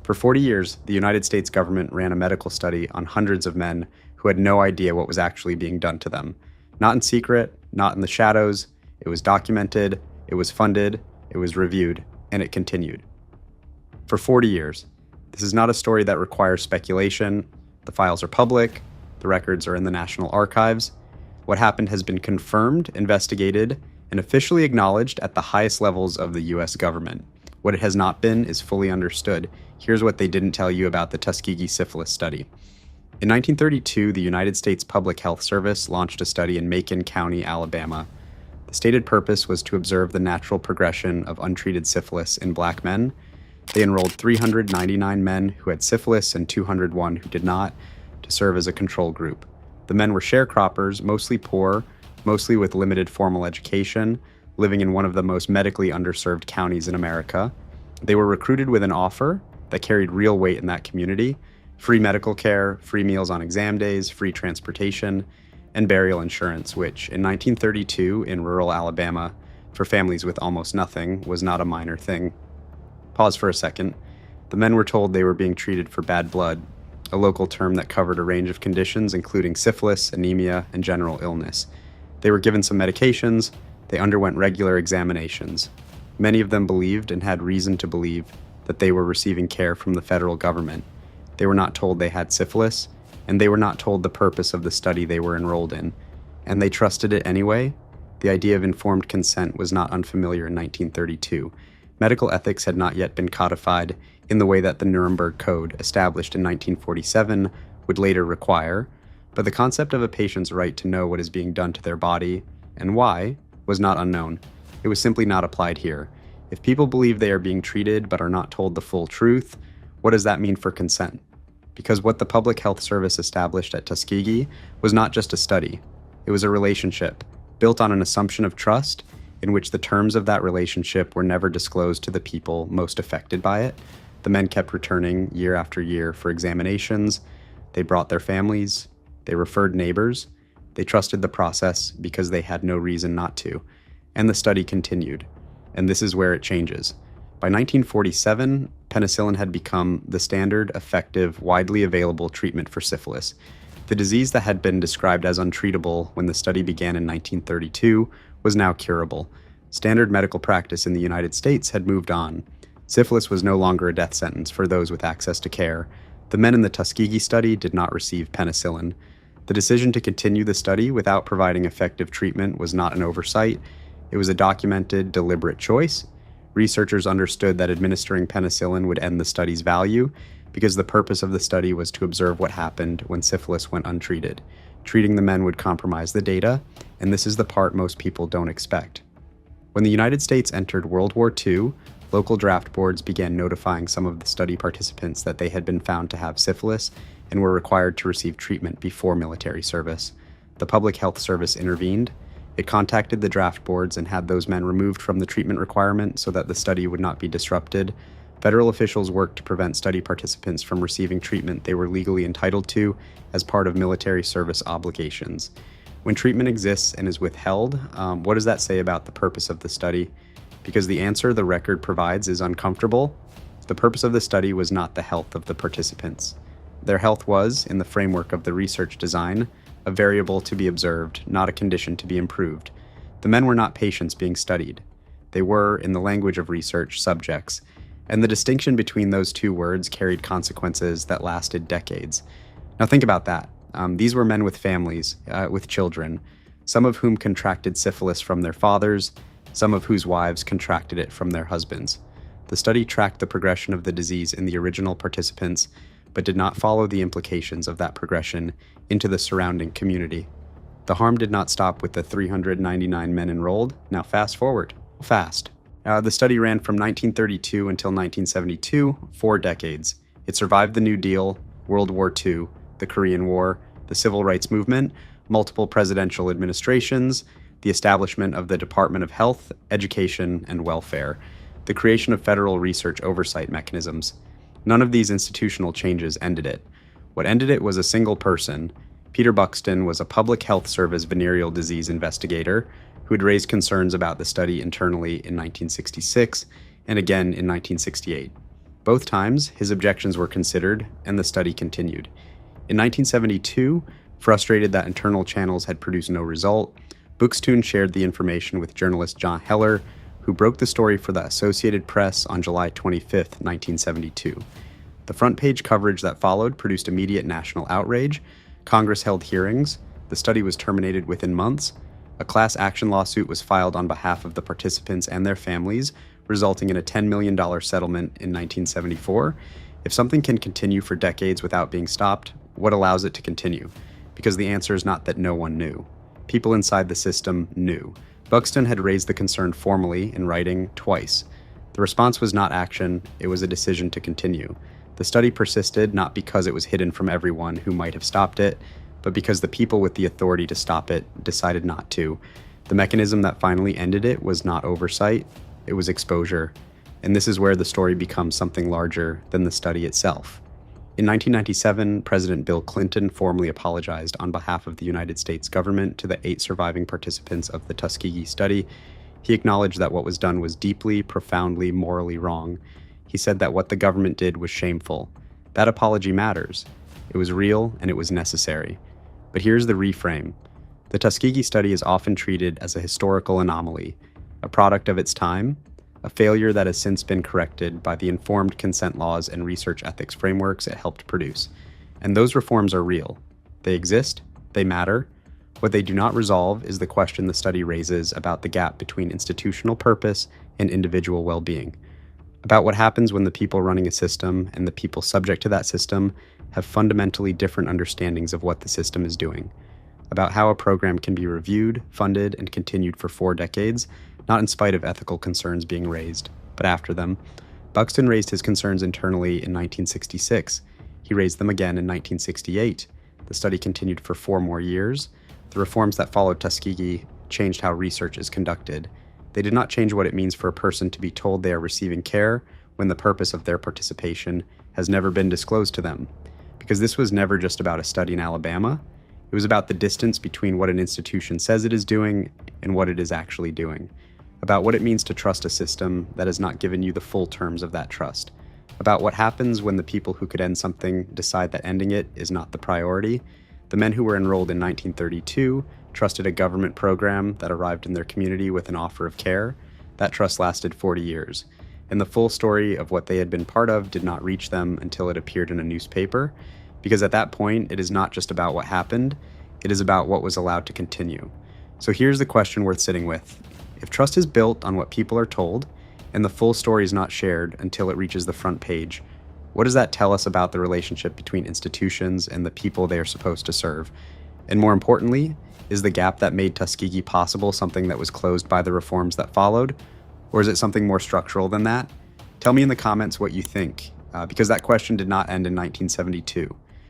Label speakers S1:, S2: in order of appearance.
S1: For 40 years, the United States government ran a medical study on hundreds of men who had no idea what was actually being done to them. Not in secret, not in the shadows. It was documented, it was funded, it was reviewed, and it continued. For 40 years. This is not a story that requires speculation. The files are public, the records are in the National Archives. What happened has been confirmed, investigated, and officially acknowledged at the highest levels of the US government. What it has not been is fully understood. Here's what they didn't tell you about the Tuskegee Syphilis Study. In 1932, the United States Public Health Service launched a study in Macon County, Alabama. The stated purpose was to observe the natural progression of untreated syphilis in black men. They enrolled 399 men who had syphilis and 201 who did not, to serve as a control group. The men were sharecroppers, mostly poor, mostly with limited formal education, living in one of the most medically underserved counties in America. They were recruited with an offer that carried real weight in that community: free medical care, free meals on exam days, free transportation, and burial insurance, which in 1932 in rural Alabama, for families with almost nothing, was not a minor thing. Pause for a second. The men were told they were being treated for bad blood, a local term that covered a range of conditions including syphilis, anemia, and general illness. They were given some medications. They underwent regular examinations. Many of them believed, and had reason to believe, that they were receiving care from the federal government. They were not told they had syphilis, and they were not told the purpose of the study they were enrolled in. And they trusted it anyway. The idea of informed consent was not unfamiliar in 1932. Medical ethics had not yet been codified in the way that the Nuremberg Code, established in 1947, would later require, but the concept of a patient's right to know what is being done to their body, and why, was not unknown. It was simply not applied here. If people believe they are being treated but are not told the full truth, what does that mean for consent? Because what the Public Health Service established at Tuskegee was not just a study. It was a relationship, built on an assumption of trust, in which the terms of that relationship were never disclosed to the people most affected by it. The men kept returning year after year for examinations. They brought their families. They referred neighbors. They trusted the process because they had no reason not to. And the study continued. And this is where it changes. By 1947, penicillin had become the standard, effective, widely available treatment for syphilis. The disease that had been described as untreatable when the study began in 1932 was now curable. Standard medical practice in the United States had moved on. Syphilis was no longer a death sentence for those with access to care. The men in the Tuskegee study did not receive penicillin. The decision to continue the study without providing effective treatment was not an oversight. It was a documented, deliberate choice. Researchers understood that administering penicillin would end the study's value because the purpose of the study was to observe what happened when syphilis went untreated. Treating the men would compromise the data, and this is the part most people don't expect. When the United States entered World War II, local draft boards began notifying some of the study participants that they had been found to have syphilis and were required to receive treatment before military service. The Public Health Service intervened. It contacted the draft boards and had those men removed from the treatment requirement so that the study would not be disrupted. Federal officials worked to prevent study participants from receiving treatment they were legally entitled to as part of military service obligations. When treatment exists and is withheld, what does that say about the purpose of the study? Because the answer the record provides is uncomfortable. The purpose of the study was not the health of the participants. Their health was, in the framework of the research design, a variable to be observed, not a condition to be improved. The men were not patients being studied. They were, in the language of research, subjects, and the distinction between those two words carried consequences that lasted decades. Now think about that. These were men with families, with children, some of whom contracted syphilis from their fathers, some of whose wives contracted it from their husbands. The study tracked the progression of the disease in the original participants, but did not follow the implications of that progression into the surrounding community. The harm did not stop with the 399 men enrolled. Now fast forward. Fast. The study ran from 1932 until 1972, 4 decades. It survived the New Deal, World War II, the Korean War, the Civil Rights Movement, multiple presidential administrations, the establishment of the Department of Health, Education, and Welfare, the creation of federal research oversight mechanisms. None of these institutional changes ended it. What ended it was a single person. Peter Buxton was a public health service venereal disease investigator who had raised concerns about the study internally in 1966 and again in 1968. Both times, his objections were considered, and the study continued. In 1972, frustrated that internal channels had produced no result, Buxton shared the information with journalist John Heller, who broke the story for the Associated Press on July 25, 1972. The front page coverage that followed produced immediate national outrage. Congress held hearings. The study was terminated within months. A class action lawsuit was filed on behalf of the participants and their families, resulting in a $10 million settlement in 1974. If something can continue for decades without being stopped, what allows it to continue? Because the answer is not that no one knew. People inside the system knew. Buxton had raised the concern formally in writing twice. The response was not action, it was a decision to continue. The study persisted not because it was hidden from everyone who might have stopped it, but because the people with the authority to stop it decided not to. The mechanism that finally ended it was not oversight, it was exposure. And this is where the story becomes something larger than the study itself. In 1997, President Bill Clinton formally apologized on behalf of the United States government to the 8 surviving participants of the Tuskegee study. He acknowledged that what was done was deeply, profoundly, morally wrong. He said that what the government did was shameful. That apology matters. It was real and it was necessary. But here's the reframe. The Tuskegee study is often treated as a historical anomaly, a product of its time, a failure that has since been corrected by the informed consent laws and research ethics frameworks it helped produce. And those reforms are real. They exist, they matter. What they do not resolve is the question the study raises about the gap between institutional purpose and individual well-being, about what happens when the people running a system and the people subject to that system have fundamentally different understandings of what the system is doing, about how a program can be reviewed, funded, and continued for 4 decades, not in spite of ethical concerns being raised, but after them. Buxton raised his concerns internally in 1966. He raised them again in 1968. The study continued for 4 more years. The reforms that followed Tuskegee changed how research is conducted. They did not change what it means for a person to be told they are receiving care when the purpose of their participation has never been disclosed to them. Because this was never just about a study in Alabama. It was about the distance between what an institution says it is doing and what it is actually doing. About what it means to trust a system that has not given you the full terms of that trust. About what happens when the people who could end something decide that ending it is not the priority. The men who were enrolled in 1932 trusted a government program that arrived in their community with an offer of care. That trust lasted 40 years. And the full story of what they had been part of did not reach them until it appeared in a newspaper. Because at that point, it is not just about what happened, it is about what was allowed to continue. So here's the question worth sitting with. If trust is built on what people are told, and the full story is not shared until it reaches the front page, what does that tell us about the relationship between institutions and the people they are supposed to serve? And more importantly, is the gap that made Tuskegee possible something that was closed by the reforms that followed? Or is it something more structural than that? Tell me in the comments what you think, because that question did not end in 1972.